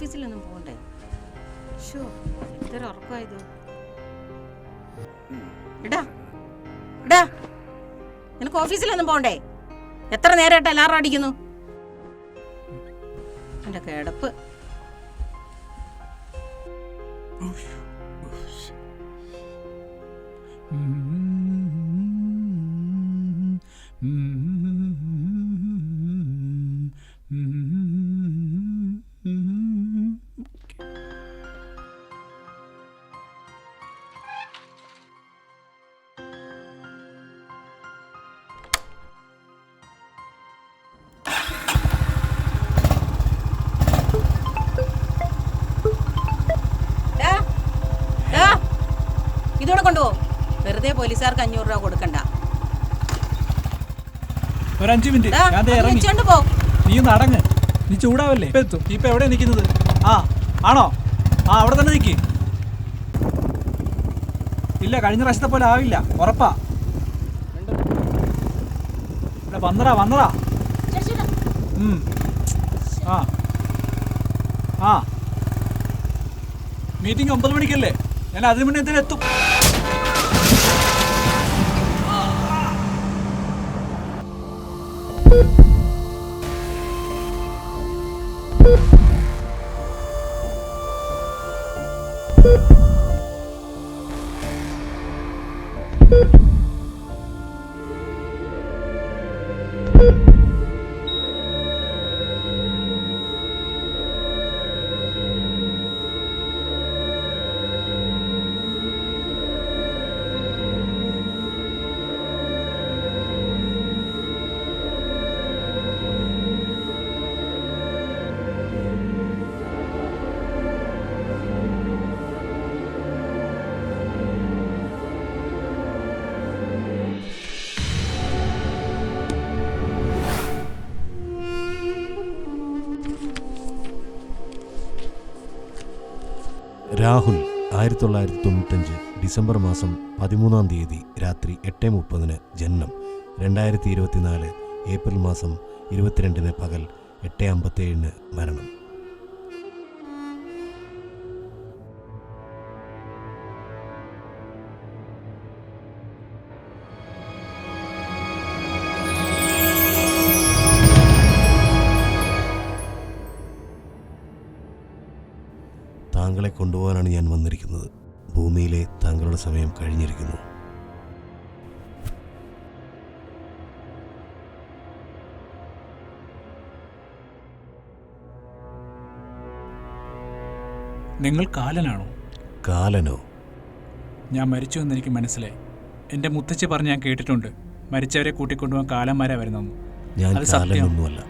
ഓഫീസിലൊന്നും പോകണ്ടേ? ഷോ, ഇതൊരു ഉറക്കമായത്. എടാ എടാ, നിനക്ക് ഓഫീസിലൊന്നും പോകണ്ടേ? എത്ര നേരമായിട്ട് അലാറം അടിക്കുന്നു? എൻ്റെ കിടപ്പ്. ഇതോടെ കൊണ്ടുപോകും. വെറുതെ പോലീസുകാർക്ക് 500 രൂപ കൊടുക്കണ്ട. ഒരു 5 മിനിറ്റ് ഞാൻ ഇറങ്ങി. നീ ഒന്ന് അടങ്ങ്. നീ ചൂടാവല്ലേ? ഇപ്പൊ എവിടെ നിൽക്കുന്നത്? ആണോ? അവിടെ തന്നെ നിൽക്കി. ഇല്ല, കഴിഞ്ഞ പ്രാവശ്യത്തെ പോലെ ആവില്ല, ഉറപ്പാ. വന്നടാ. മീറ്റിംഗ് 9 മണിക്കല്ലേ? ഞാൻ 10 മണി എത്തും. രാഹുൽ 1995 ഡിസംബർ മാസം 13-ാം തീയതി രാത്രി 8:30 ജനനം. 2024 ഏപ്രിൽ മാസം 22 പകൽ 8:57 മരണം. താങ്കളെ കൊണ്ടുപോകാനാണ് ഞാൻ വന്നിരിക്കുന്നത്. ഭൂമിയിലെ താങ്കളുടെ സമയം കഴിഞ്ഞിരിക്കുന്നു. നിങ്ങൾ കാലനാണോ? കാലനോ? ഞാൻ മരിച്ചു എന്ന് എനിക്ക് മനസ്സിലായി. എൻ്റെ മുത്തച്ഛി പറഞ്ഞ് ഞാൻ കേട്ടിട്ടുണ്ട്, മരിച്ചവരെ കൂട്ടിക്കൊണ്ടുപോകാൻ കാലന്മാരാ വരുന്നെന്ന്. ഞാൻ കാലനൊന്നുമല്ല.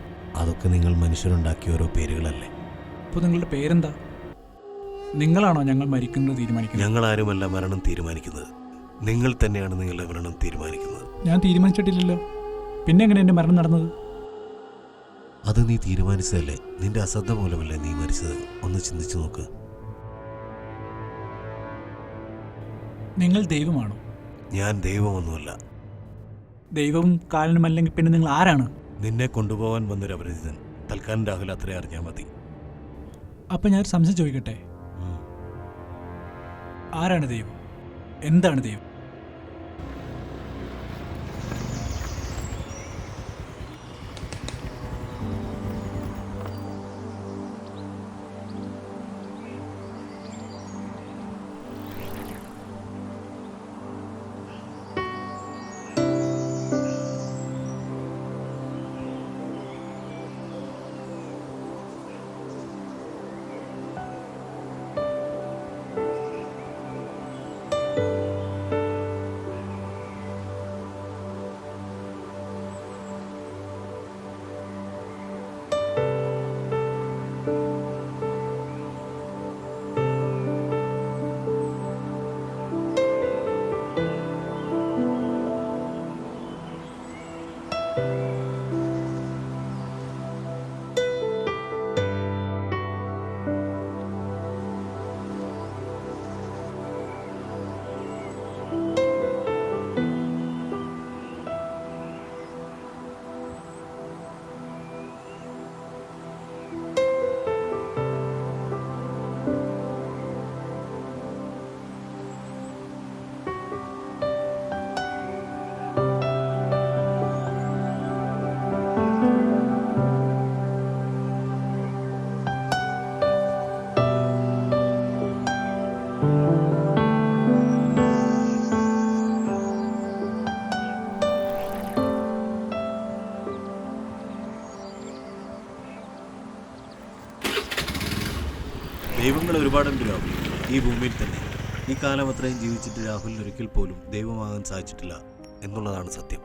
അതൊക്കെ നിങ്ങൾ മനുഷ്യരുണ്ടാക്കിയ ഓരോ പേരുകളല്ലേ. അപ്പോൾ നിങ്ങളുടെ പേരെന്താ? നിങ്ങളാണോ ഞങ്ങൾ മരിക്കുന്നത് തീരുമാനിക്കുന്നത്? ഞങ്ങളാരുമല്ല മരണം തീരുമാനിക്കുന്നത്. നിങ്ങൾ തന്നെയാണ് നിങ്ങളുടെ മരണം തീരുമാനിക്കുന്നത്. ഞാൻ തീരുമാനിച്ചിട്ടില്ലല്ലോ. പിന്നെ എങ്ങനെ എൻ്റെ മരണം നടന്നത്? അത് നീ തീരുമാനിച്ചതല്ലേ. നിന്റെ അശ്രദ്ധ മൂലമല്ലേ നീ മരിച്ചത്. ഒന്ന് ചിന്തിച്ചു നോക്ക്. നിങ്ങൾ ദൈവമാണോ? ഞാൻ ദൈവമൊന്നുമല്ല. ദൈവവും കാലനും അല്ലെങ്കിൽ പിന്നെ നിങ്ങൾ ആരാണ്? നിന്നെ കൊണ്ടുപോകാൻ വന്നൊരു അപരിചിതൻ. തൽക്കാലം രാഹുൽ അത്രേ അറിഞ്ഞാൽ മതി. അപ്പം ഞാൻ സംശയം ചോദിക്കട്ടെ, ആരാണ് ദൈവം? എന്താണ് ദൈവം? ദൈവങ്ങൾ ഒരുപാടുണ്ട് രാഹുൽ ഈ ഭൂമിയിൽ തന്നെ. ഈ കാലം അത്രയും ജീവിച്ചിട്ട് രാഹുലിന് ഒരിക്കൽ പോലും ദൈവമാകാൻ സാധിച്ചിട്ടില്ല എന്നുള്ളതാണ് സത്യം.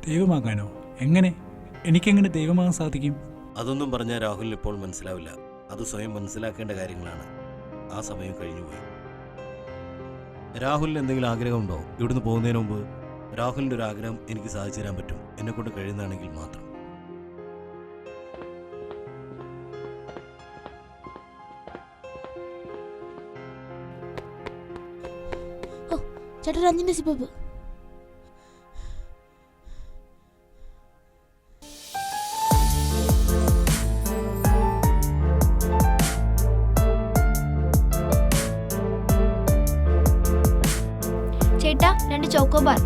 ദൈവമാകാനോ? എങ്ങനെ? എനിക്കെങ്ങനെ ദൈവമാകാൻ സാധിക്കും? അതൊന്നും പറഞ്ഞാൽ രാഹുലിന് ഇപ്പോൾ മനസ്സിലാവില്ല. അത് സ്വയം മനസ്സിലാക്കേണ്ട കാര്യങ്ങളാണ്. ആ സമയം കഴിഞ്ഞുപോയി. രാഹുലിന് എന്തെങ്കിലും ആഗ്രഹമുണ്ടോ? ഇവിടുന്ന് പോകുന്നതിന് മുമ്പ് രാഹുലിൻ്റെ ഒരു ആഗ്രഹം എനിക്ക് സാധിച്ചു തരാൻ പറ്റും, എന്നെക്കൊണ്ട് കഴിയുന്നതാണെങ്കിൽ മാത്രം. ചേട്ടാ രഞ്ജിന്റെ സിപ്പപ്പ്. ചേട്ടാ 2 chocobar.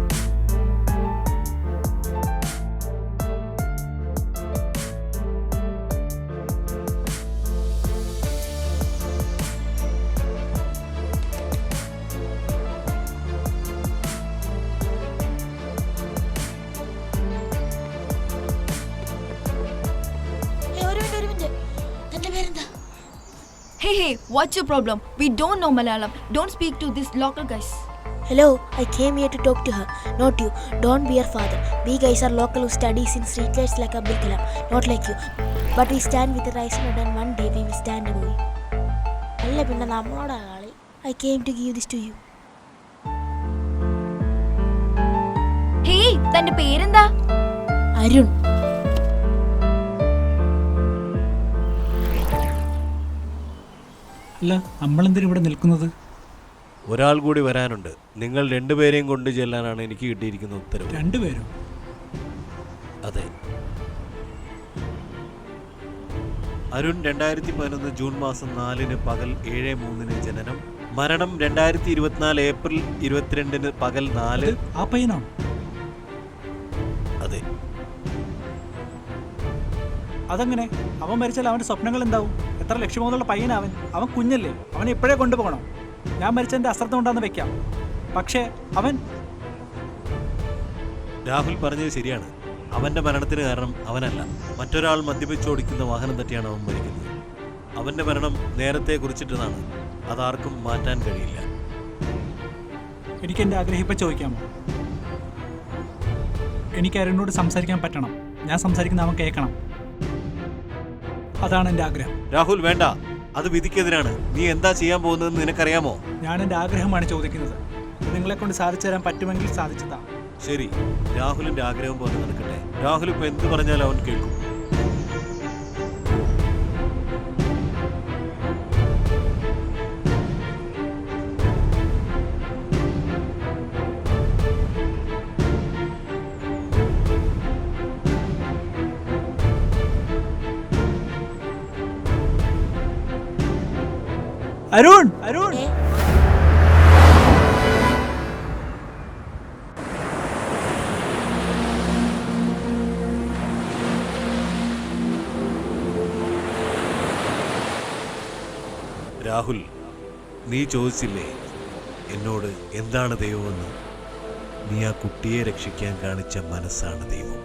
Hey, what's your problem? We don't know Malayalam. Don't speak to these local guys. Hello, I came here to talk to her, not you. Don't be her father. We guys are local who studies in street lights like Abdul Kalam, not like you. But we stand with the rising sun and one day we will stand above you. അല്ല പിന്നെ നമ്മളോടാ കളി. I came to give this to you. Hey, തന്റെ പേരെന്താ? അരുൺ. അല്ല, നമ്മളെന്തിനാ ഇവിടെ നിൽക്കുന്നത്? ഒരാൾ കൂടി വരാനുണ്ട്. നിങ്ങൾ രണ്ടുപേരെയും കൊണ്ടു ചെല്ലാനാണ് എനിക്ക് കിട്ടിയിരിക്കുന്ന ഉത്തരവ്. 2 പേരോ? അതെ. അരുൺ 2011 ജൂൺ മാസം 4 പകൽ 7:03 ജനനം. മരണം 2024 ഏപ്രിൽ 22 പകൽ 4. ആ പയ്യനാണോ? അതെ. അതെങ്ങനെ? അവൻ മരിച്ചാൽ അവൻ്റെ സ്വപ്നങ്ങൾ എന്താവും? എത്ര ലക്ഷ്യബോധമുള്ള പയ്യനവൻ. അവൻ കുഞ്ഞല്ലേ? അവനെ ഇപ്പോഴേ കൊണ്ടുപോകണം. ഞാൻ മരിച്ചതിൻ്റെ അശ്രദ്ധ കൊണ്ടാന്ന് വെക്കാം, പക്ഷേ അവൻ... രാഹുൽ പറഞ്ഞത് ശരിയാണ്. അവൻ്റെ മരണത്തിന് കാരണം അവനല്ല. മറ്റൊരാൾ മദ്യപിച്ചോടിക്കുന്ന വാഹനം തട്ടിയാണ് അവൻ മരിക്കുന്നത്. അവൻ്റെ മരണം നേരത്തെ കുറിച്ചിട്ടതാണ്. അതാർക്കും മാറ്റാൻ കഴിയില്ല. എനിക്ക് എൻ്റെ ആഗ്രഹം ഇപ്പം ചോദിക്കാമോ? എനിക്ക് അരുണിനോട് സംസാരിക്കാൻ പറ്റണം. ഞാൻ സംസാരിക്കുന്ന അവൻ കേൾക്കണം. അതാണ് എൻ്റെ ആഗ്രഹം. രാഹുൽ വേണ്ട, അത് വിധിക്കെതിരാണ്. നീ എന്താ ചെയ്യാൻ പോകുന്നതെന്ന് നിനക്കറിയാമോ? ഞാൻ എൻ്റെ ആഗ്രഹമാണ് ചോദിക്കുന്നത്. നിങ്ങളെ കൊണ്ട് സാധിച്ചു തരാൻ പറ്റുമെങ്കിൽ സാധിച്ചതാ. ശരി, രാഹുലിന്റെ ആഗ്രഹം പോലെ നടക്കട്ടെ. രാഹുൽ ഇപ്പൊ എന്ത് പറഞ്ഞാലും അവൻ കേൾക്കും. അരുൺ, അരുൺ, രാഹുൽ, നീ ചോദിച്ചില്ലേ എന്നോട് എന്താണ് ദൈവമെന്ന്? നീ ആ കുട്ടിയെ രക്ഷിക്കാൻ കാണിച്ച മനസ്സാണ് ദൈവം.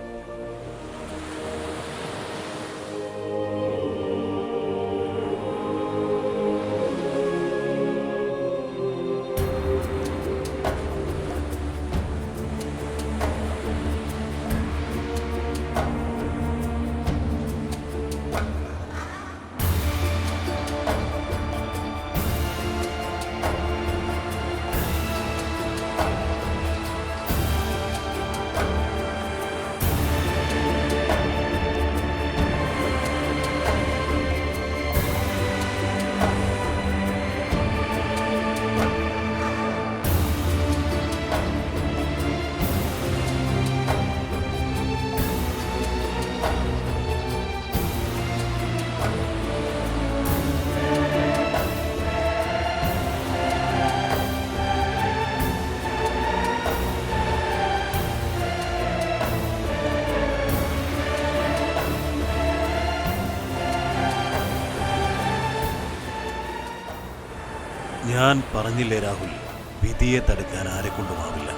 ഞാൻ പറഞ്ഞില്ലേ രാഹുൽ, വിധിയെ തടുക്കാൻ ആരെ കൊണ്ടുമാവില്ല.